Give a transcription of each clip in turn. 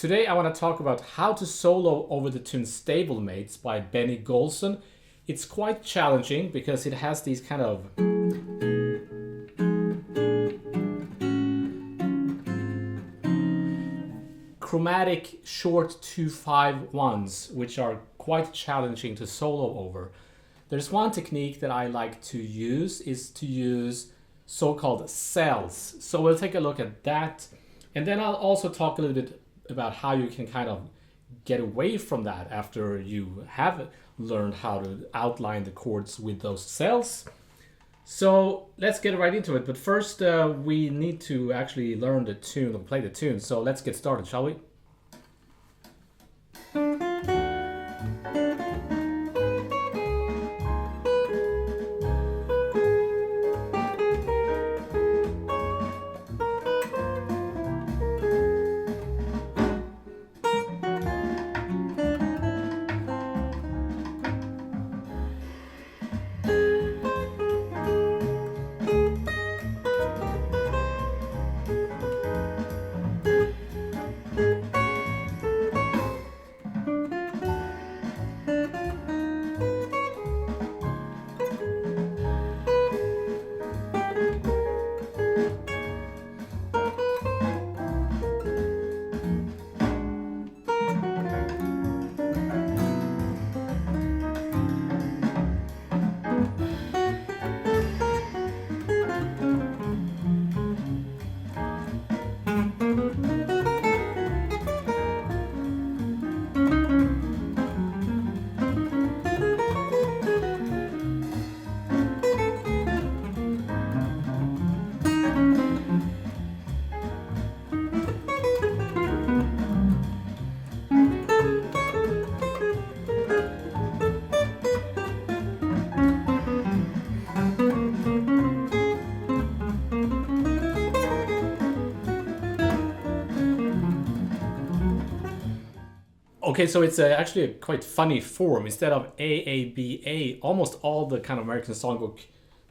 Today I want to talk about how to solo over the tune Stablemates by Benny Golson. It's quite challenging because it has these kind of chromatic short 2-5-1s, which are quite challenging to solo over. There's one technique that I like to use is to use so-called cells. So we'll take a look at that. And then I'll also talk a little bit about how you can kind of get away from that after you have learned how to outline the chords with those cells. So let's get right into it. But first we need to actually learn the tune or play the tune. So let's get started, shall we? Okay, so it's actually a quite funny form. Instead of AABA, almost all the kind of American songbook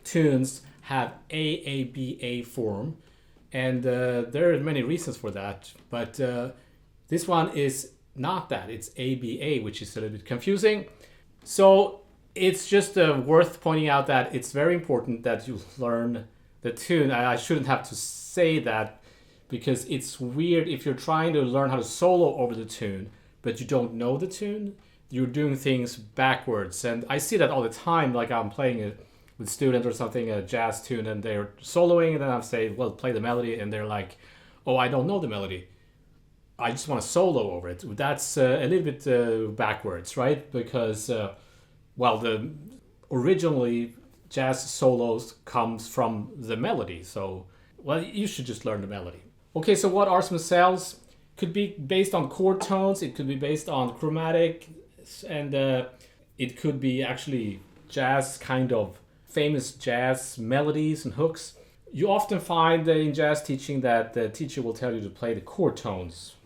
tunes have AABA form. And there are many reasons for that. But this one is not that. It's ABA, which is a little bit confusing. So it's just worth pointing out that it's very important that you learn the tune. I shouldn't have to say that because it's weird if you're trying to learn how to solo over the tune but you don't know the tune, you're doing things backwards. And I see that all the time, like I'm playing it with student or something, a jazz tune, and they're soloing, and then I'm saying, well, play the melody, and they're like, oh, I don't know the melody. I just want to solo over it. That's a little bit backwards, right? Because, well, the originally jazz solos comes from the melody. So, well, you should just learn the melody. Okay, so what are some cells? Could be based on chord tones, it could be based on chromatic, and it could be actually jazz, kind of famous jazz melodies and hooks. You often find in jazz teaching that the teacher will tell you to play the chord tones.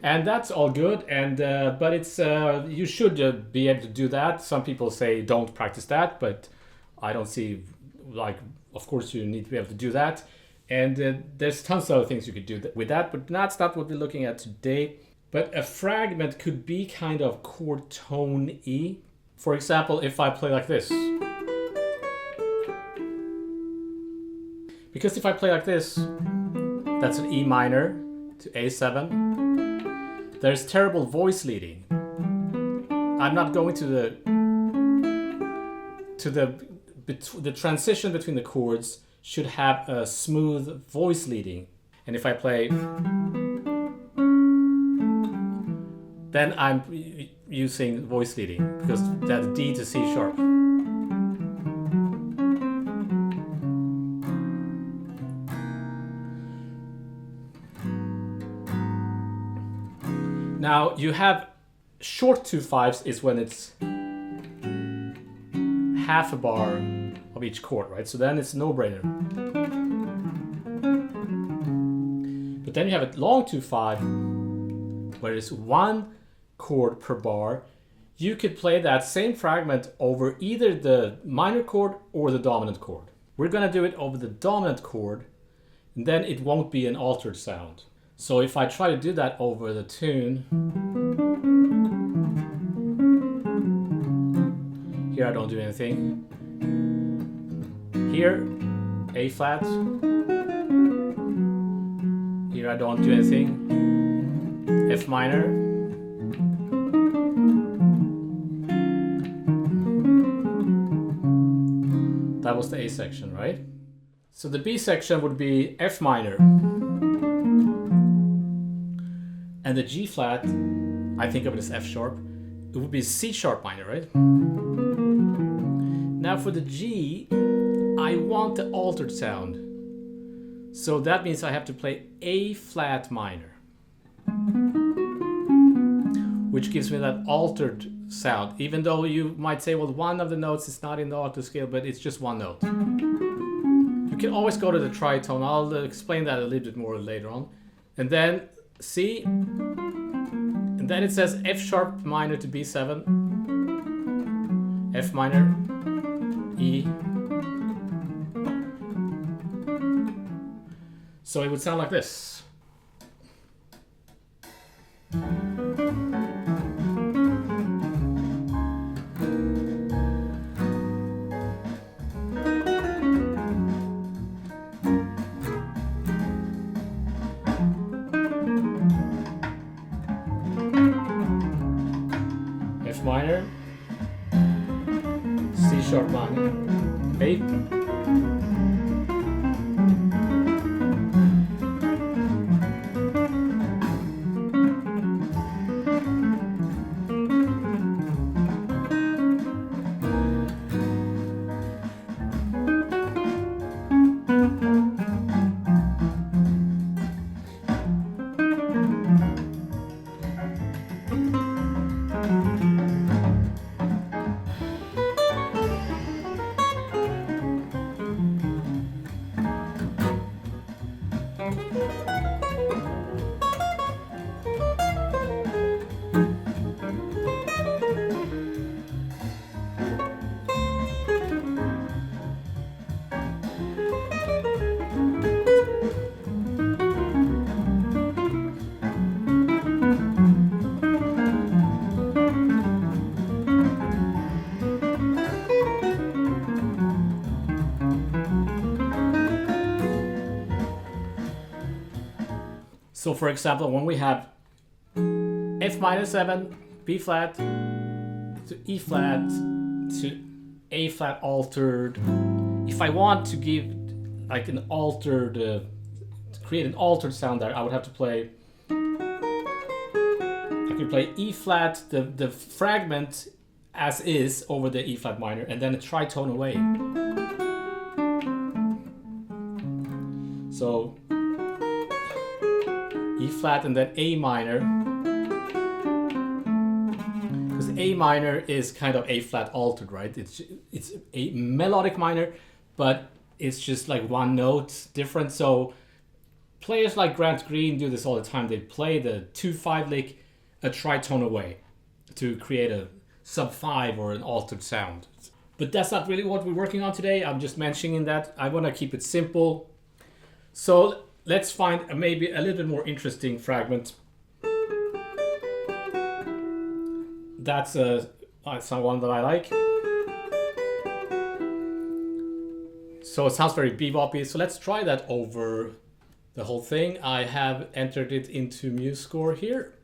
And that's all good, and but it's you should be able to do that. Some people say don't practice that, but I don't see, like, of course you need to be able to do that. And there's tons of other things you could do with that, but that's not what we're looking at today. But a fragment could be kind of chord tone-y. For example, if I play like this. Because if I play like this, that's an E minor to A7. There's terrible voice leading. I'm not going to the transition between the chords should have a smooth voice leading. And if I play, then I'm using voice leading because that's D to C sharp. Now you have short 2/5s is when it's half a bar of each chord, right? So then it's no-brainer. then you have a long 2/5 where it's 1 chord per bar. You could play that same fragment over either the minor chord or the dominant chord. We're gonna do it over the dominant chord, and then it won't be an altered sound. So if I try to do that over the tune, here I don't do anything. Here, A flat. Here I don't do anything. F minor. That was the A section, right? So the B section would be F minor. And the G flat, I think of it as F sharp. It would be C sharp minor, right? Now for the G, I want the altered sound. So that means I have to play A flat minor, which gives me that altered sound. Even though you might say, well, one of the notes is not in the octave scale, but it's just one note. You can always go to the tritone. I'll explain that a little bit more later on. And then C, and then it says F sharp minor to B7, F minor, E. So it would sound like this. F minor, C sharp minor, A. So for example, when we have F minor 7, B flat to E flat to A flat altered, if I want to give like an altered, to create an altered sound there, I would have to play, I could play E flat, the fragment as is over the E flat minor, and then a tritone away. So E flat and then A minor, because A minor is kind of A flat altered, right? It's a melodic minor, but it's just like one note different. So players like Grant Green do this all the time. They play the 2/5 lick a tritone away to create a sub 5 or an altered sound. But that's not really what we're working on today. I'm just mentioning that I want to keep it simple. So let's find maybe a little bit more interesting fragment. That's one that I like. So it sounds very beboppy. So let's try that over the whole thing. I have entered it into MuseScore here.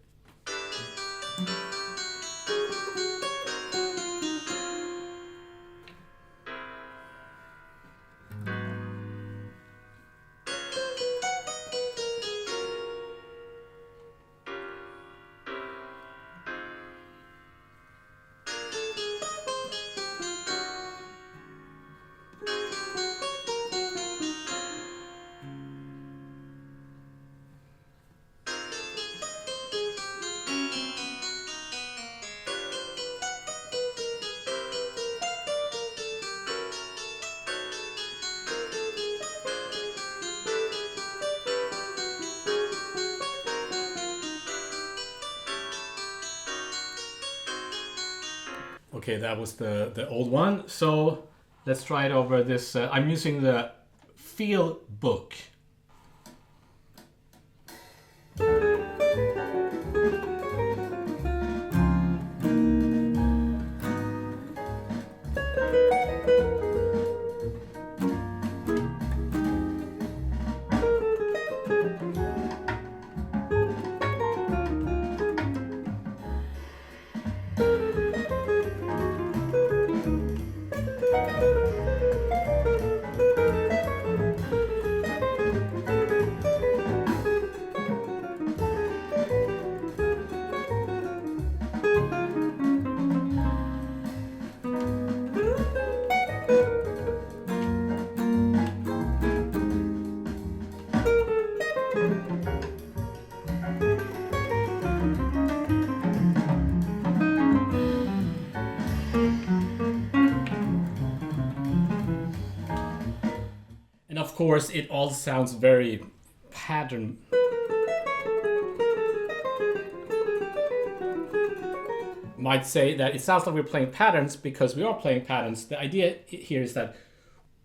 Okay, that was the old one. So let's try it over this. I'm using the Feel book. And of course, it all sounds very pattern. Might say that it sounds like we're playing patterns because we are playing patterns. The idea here is that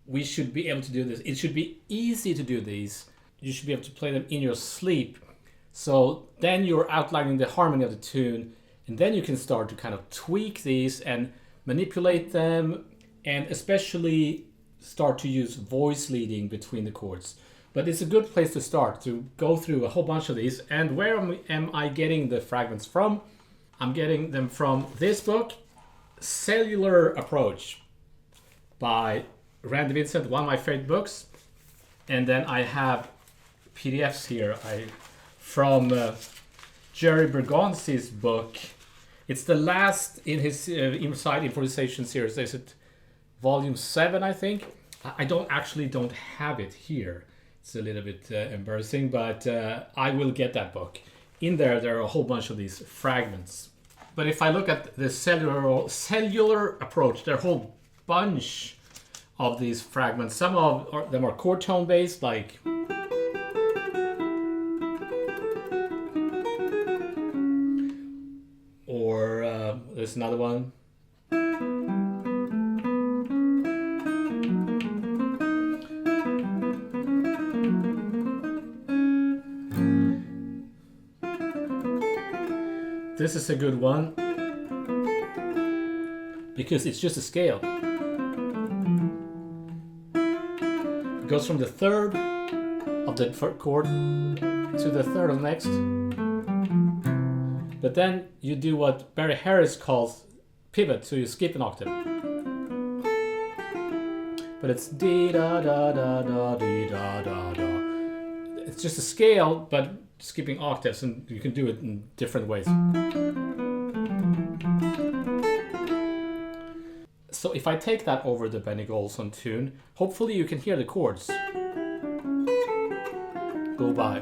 we should be able to do this. It should be easy to do these. You should be able to play them in your sleep. So then you're outlining the harmony of the tune, and then you can start to kind of tweak these and manipulate them, and especially start to use voice leading between the chords. But it's a good place to start, to go through a whole bunch of these. And where am I getting the fragments from? I'm getting them from this book, Cellular Approach by Randy Vincent, one of my favorite books. And then I have PDFs here from Jerry Bergonzi's book. It's the last in his Inside Improvisation series. Is it volume 7, I think? I don't have it here. It's a little bit embarrassing, but I will get that book. In there are a whole bunch of these fragments. But if I look at the cellular approach, there are a whole bunch of these fragments. Some of them are chord tone based, like there's another one. This is a good one because it's just a scale. It goes from the third of the first chord to the third of the next. But then you do what Barry Harris calls pivot, so you skip an octave. But it's dee da da da da dee da da da. It's just a scale, but skipping octaves, and you can do it in different ways. So if I take that over the Benny Golson tune, hopefully you can hear the chords go by.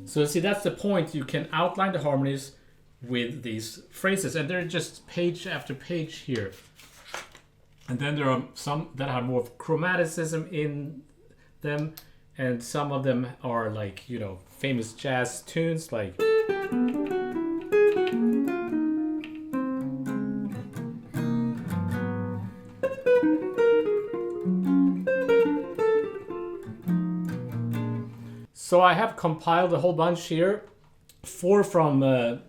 So see, that's the point. You can outline the harmonies with these phrases, and they're just page after page here. And then there are some that have more chromaticism in them, and some of them are like, you know, famous jazz tunes like So I have compiled a whole bunch here, 4 from the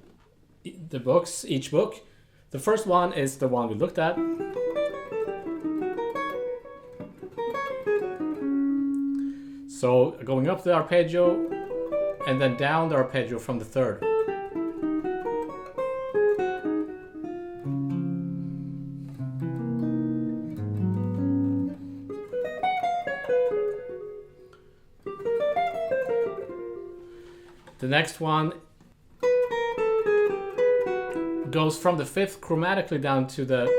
books, each book. The first one is the one we looked at. So going up the arpeggio and then down the arpeggio from the third. The next one goes from the fifth chromatically down to the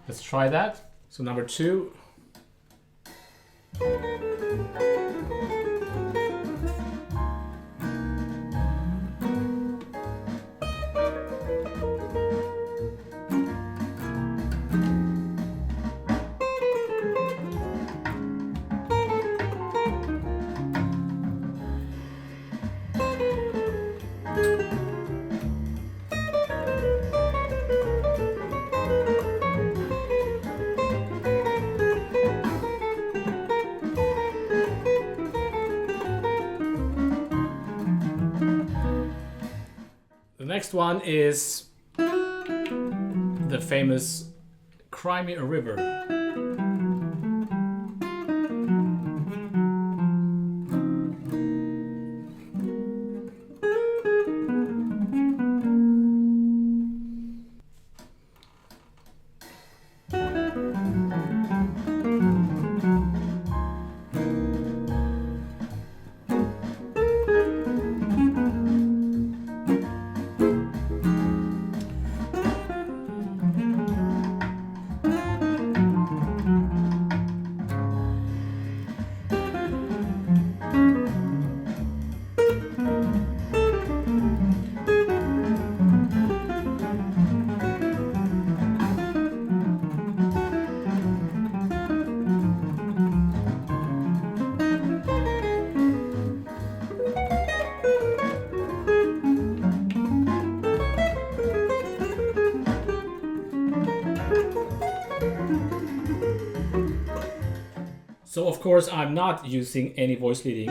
Let's try that. So number 2. The next one is the famous Cry Me a River. So of course I'm not using any voice leading.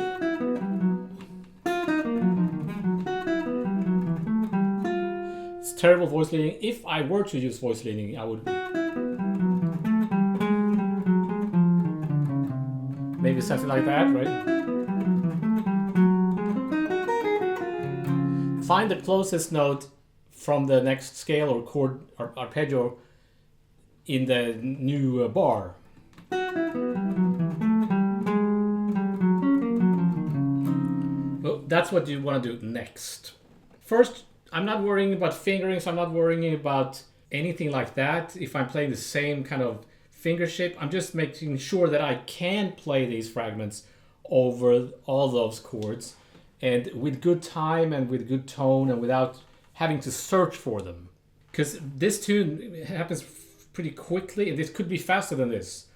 It's terrible voice leading. If I were to use voice leading, I would maybe something like that, right? Find the closest note from the next scale or chord or arpeggio in the new bar. Well, that's what you want to do next. First, I'm not worrying about fingerings, I'm not worrying about anything like that. If I'm playing the same kind of finger shape, I'm just making sure that I can play these fragments over all those chords and with good time and with good tone and without having to search for them. Because this tune happens pretty quickly and this could be faster than this.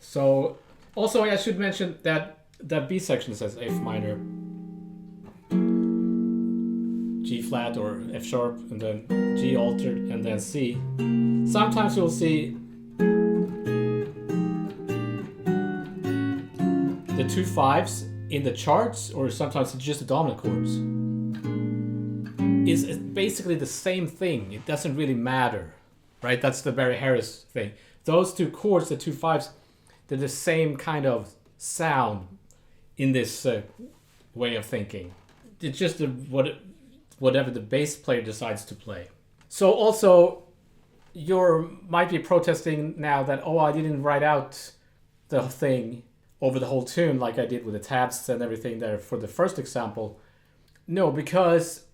So also I should mention that that B section says F minor, G flat or F sharp, and then G altered, and then C. Sometimes you'll see the 2 5s in the charts, or sometimes it's just the dominant chords. It's basically the same thing. It doesn't really matter, right? That's the Barry Harris thing. Those 2 chords, the 2 5s, they're the same kind of sound in this way of thinking. It's just whatever the bass player decides to play. So also, you might be protesting now that, oh, I didn't write out the thing over the whole tune like I did with the tabs and everything there for the first example. No, because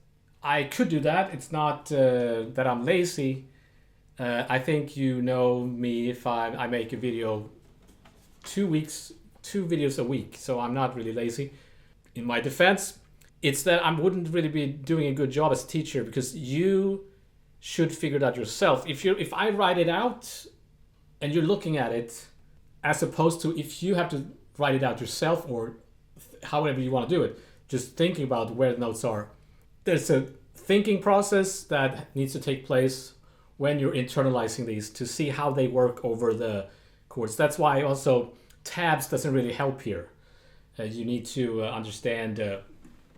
I could do that. It's not that I'm lazy. I think you know me if I make a video 2 videos a week, so I'm not really lazy. In my defense, it's that I wouldn't really be doing a good job as a teacher, because you should figure it out yourself. If I write it out and you're looking at it, as opposed to if you have to write it out yourself, or however you want to do it, just thinking about where the notes are. There's a thinking process that needs to take place when you're internalizing these to see how they work over the chords. That's why also tabs doesn't really help here. You need to understand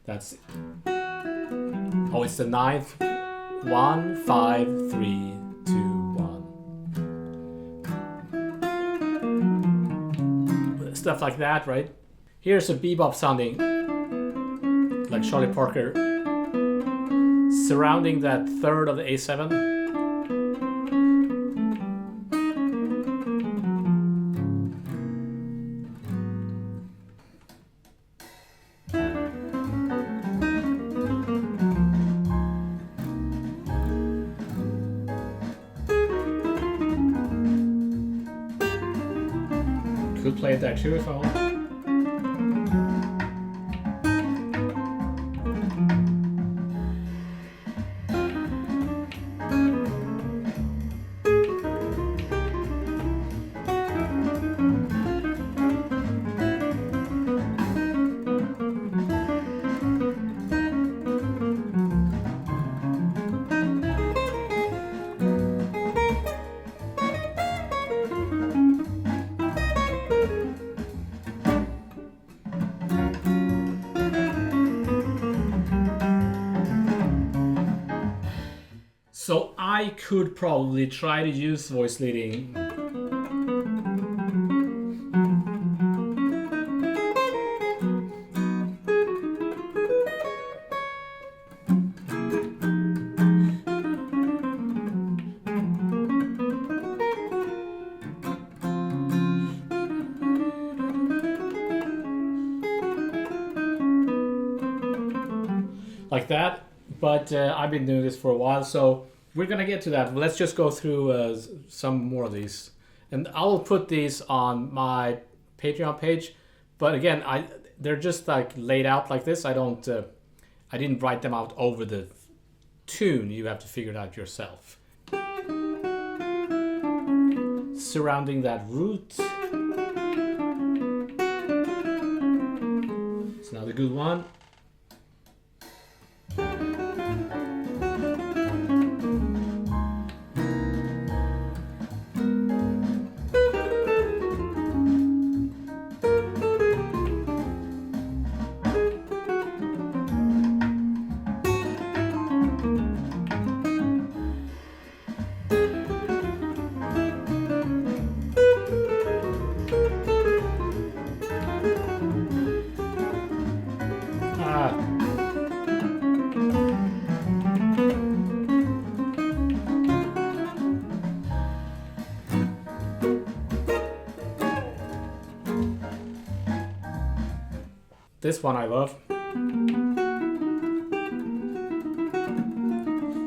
that's, oh, it's the 9th, 1 5 3 2 1. stuff like that, right? Here's a bebop sounding, like Charlie Parker, surrounding that third of the A7. Could play it there too if I want. So I could probably try to use voice leading. Like that, but I've been doing this for a while, so we're gonna get to that. Let's just go through some more of these, and I'll put these on my Patreon page. But again, they're just like laid out like this. I didn't write them out over the tune. You have to figure it out yourself. Surrounding that root. It's another good one. This one I love.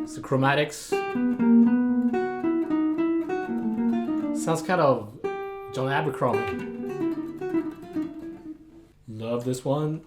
It's the chromatics. Sounds kind of John Abercrombie. Love this one.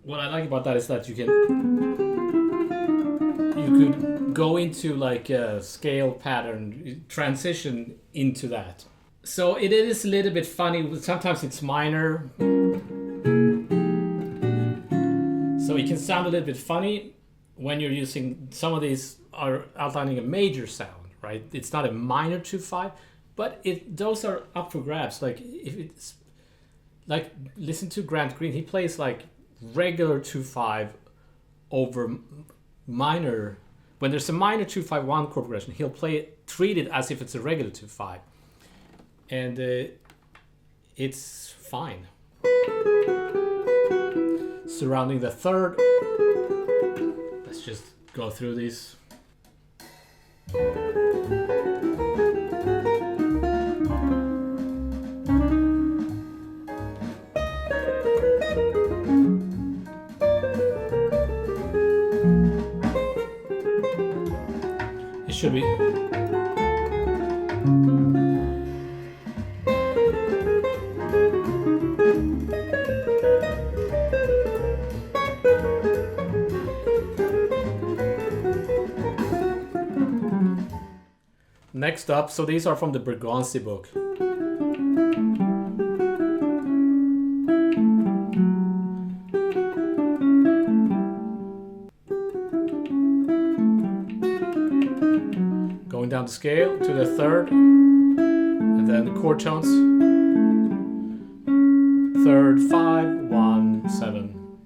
What I like about that is that you could go into like a scale pattern, transition into that. So it is a little bit funny. Sometimes it's minor. So it can sound a little bit funny when you're using, some of these are outlining a major sound, right? It's not a minor 2/5, but those are up for grabs. Like if it's like, listen to Grant Green, he plays like regular 2/5 over minor. When there's a minor 2/5 chord progression, he'll treat it as if it's a regular 2/5, and it's fine. Surrounding the third, let's just go through these. It should be. Next up, so these are from the Bergonzi book. Going down the scale to the third, and then the chord tones. Third, 5, 1, 7.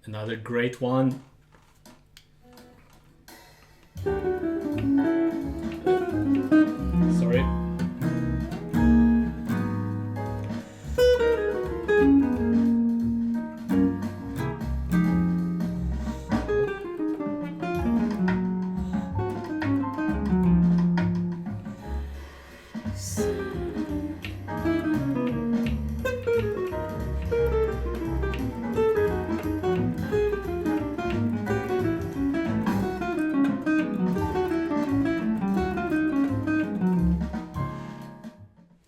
Another great one. Sorry.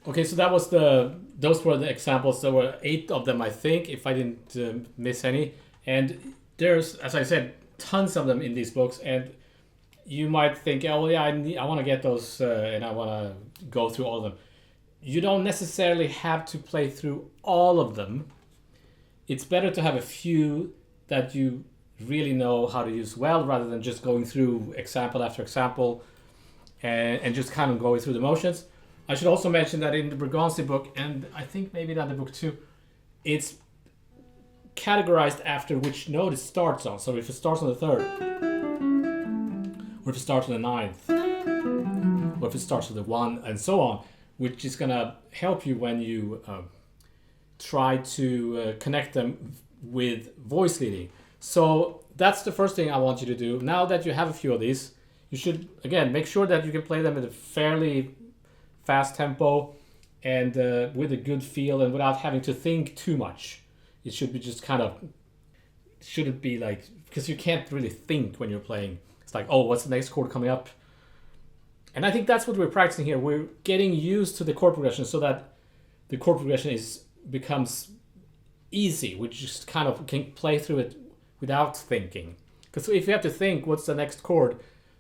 Okay, so that was those were the examples. There were 8 of them, I think, if I didn't miss any. And there's, as I said, tons of them in these books. And you might think, oh yeah, I want to get those and I want to go through all of them. You don't necessarily have to play through all of them. It's better to have a few that you really know how to use well, rather than just going through example after example and just kind of going through the motions. I should also mention that in the Bergonzi book, and I think maybe the other book too, it's categorized after which note it starts on. So if it starts on the 3rd, or if it starts on the 9th, or if it starts with the 1, and so on, which is gonna help you when you try to connect them with voice leading. So that's the first thing I want you to do. Now that you have a few of these, you should, again, make sure that you can play them at a fairly fast tempo and with a good feel and without having to think too much. It should be just kind of, shouldn't be like, because you can't really think when you're playing. It's like, oh, what's the next chord coming up? And I think that's what we're practicing here. We're getting used to the chord progression so that the chord progression becomes easy. We just kind of can play through it without thinking. Because if you have to think, what's the next chord?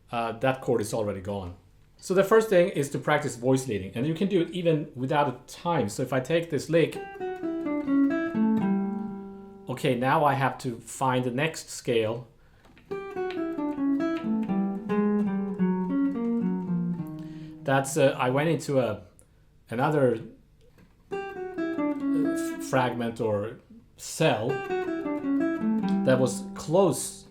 That chord is already gone. So the first thing is to practice voice leading, and you can do it even without a time. So if I take this lick, okay, now I have to find the next scale. That's I went into another fragment or cell that was close.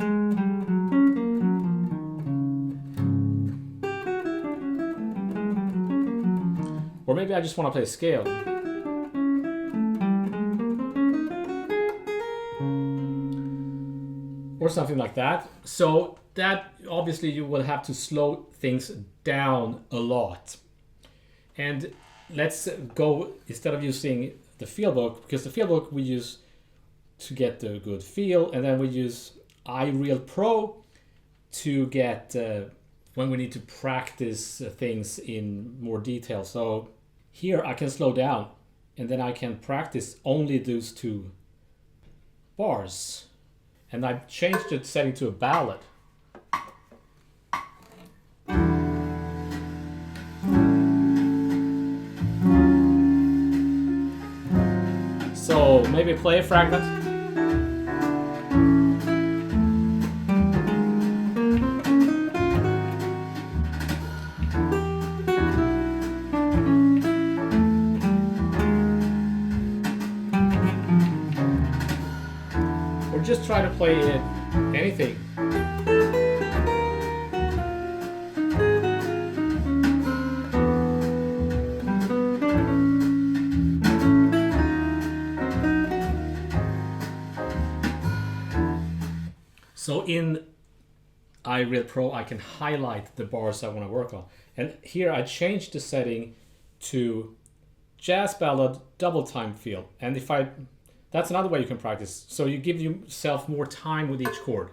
Or maybe I just want to play a scale. Or something like that. So that obviously you will have to slow things down a lot. And let's go, instead of using the feel book, because the feel book we use to get the good feel, and then we use iReal Pro to get when we need to practice things in more detail. So here I can slow down and then I can practice only those 2 bars. And I've changed the setting to a ballad. So maybe play a fragment. Just try to play anything. So in iReal Pro, I can highlight the bars I want to work on. And here I changed the setting to jazz ballad double time feel. And that's another way you can practice. So you give yourself more time with each chord.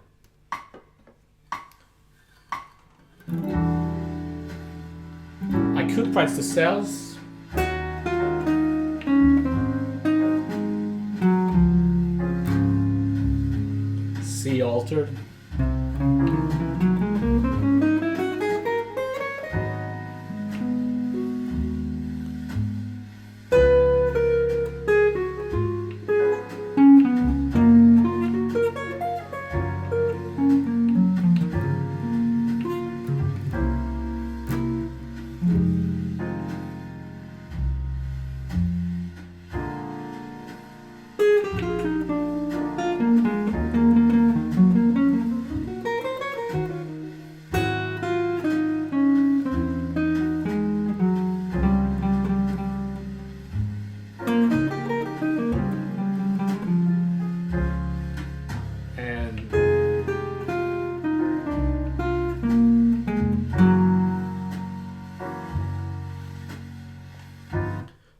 I could practice the cells. C altered.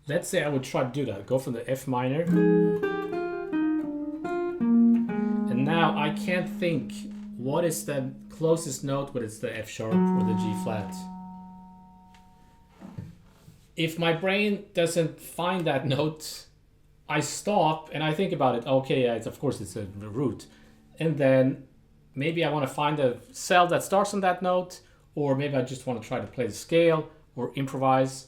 Let's say I would try to do that. Go from the F minor. And now I can't think what is the closest note, whether it's the F sharp or the G flat. If my brain doesn't find that note, I stop and I think about it. Okay, yeah, of course it's a root. And then maybe I want to find a cell that starts on that note, or maybe I just want to try to play the scale or improvise.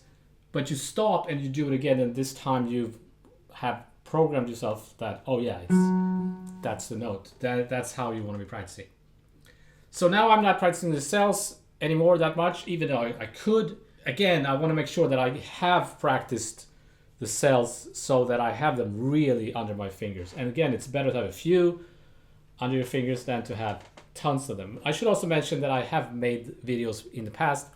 But you stop and you do it again, and this time you have programmed yourself that, oh yeah, that's the note. That's how you want to be practicing. So now I'm not practicing the cells anymore that much, even though I could. Again, I want to make sure that I have practiced the cells so that I have them really under my fingers. And again, it's better to have a few under your fingers than to have tons of them. I should also mention that I have made videos in the past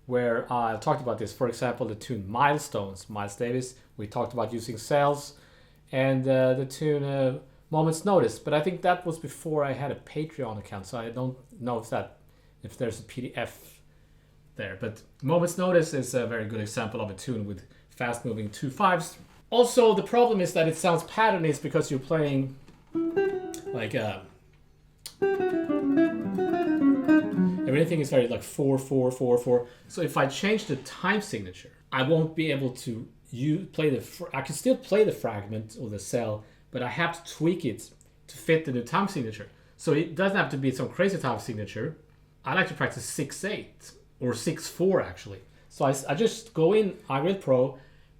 where I talked about this. For example, the tune Milestones, Miles Davis. We talked about using cells, and the tune Moment's Notice. But I think that was before I had a Patreon account, so I don't know if there's a PDF there. But Moment's Notice is a very good example of a tune with fast-moving 2/5s. Also, the problem is that it sounds patterny because you're playing like everything is very like 4/4/4/4. So if I change the time signature, I won't be able to play I can still play the fragment or the cell, but I have to tweak it to fit the new time signature. So it doesn't have to be some crazy time signature. I like to practice 6/8 or 6/4 actually. So I just go in iReal Pro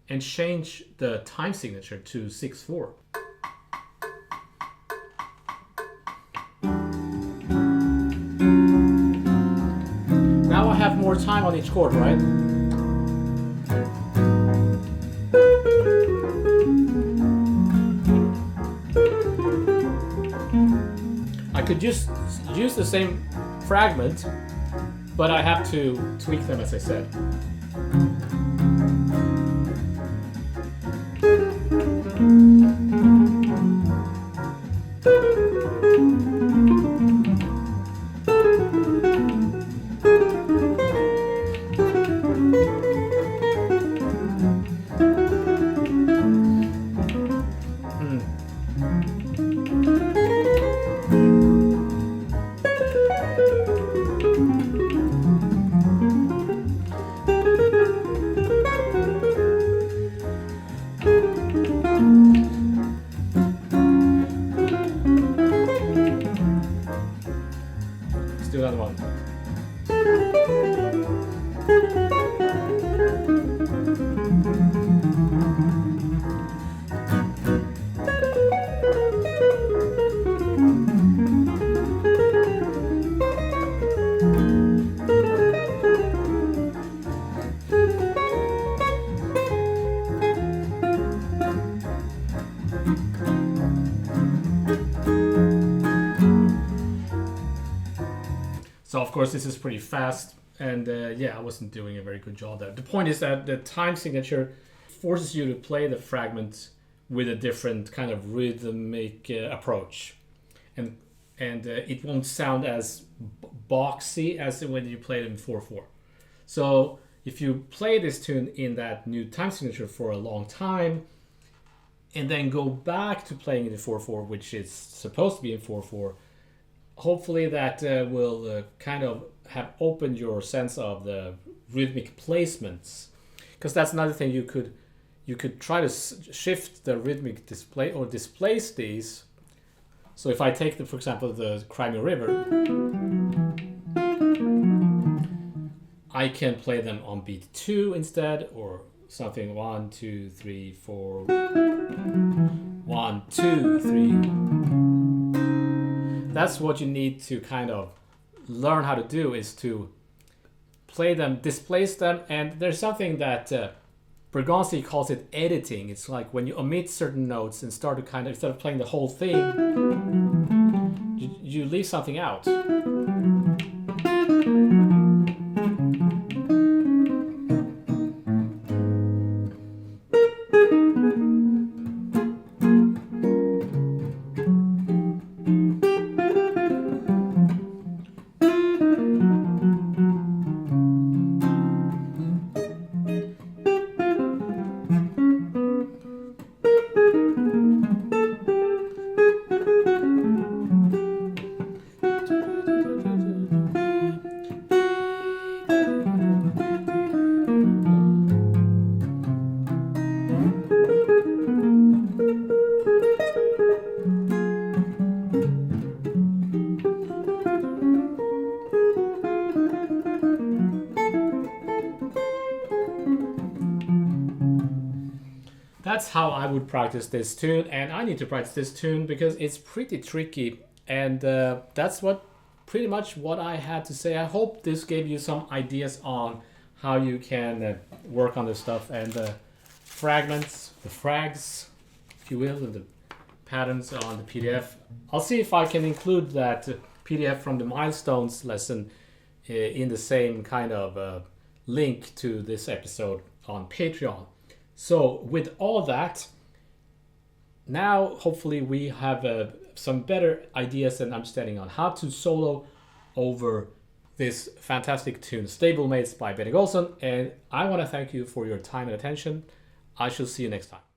and change the time signature to 6/4. Now I have more time on each chord, right? I could just use the same fragment, but I have to tweak them, as I said. So of course this is pretty fast, and yeah, I wasn't doing a very good job there. The point is that the time signature forces you to play the fragment with a different kind of rhythmic approach, and it won't sound as boxy as when you play it in 4/4. So if you play this tune in that new time signature for a long time, and then go back to playing it in 4/4, which is supposed to be in 4/4, hopefully that will kind of have opened your sense of the rhythmic placements, because that's another thing. You could try to shift the rhythmic display or displace these. So if I take for example the Cry Me a River, I can play them on beat 2 instead, or something 1 2 3 4 1 2 3. That's what you need to kind of learn how to do, is to play them, displace them. And there's something that Bergonzi calls it editing. It's like when you omit certain notes and start to kind of, instead of playing the whole thing, you leave something out. that's how I would practice this tune, and I need to practice this tune because it's pretty tricky, and that's pretty much what I had to say. I hope this gave you some ideas on how you can work on this stuff, and the fragments, the frags, if you will, and the patterns on the PDF. I'll see if I can include that PDF from the milestones lesson in the same kind of link to this episode on Patreon. So with all that, now hopefully we have some better ideas and understanding on how to solo over this fantastic tune, Stablemates by Bergonzi. And I want to thank you for your time and attention. I shall see you next time.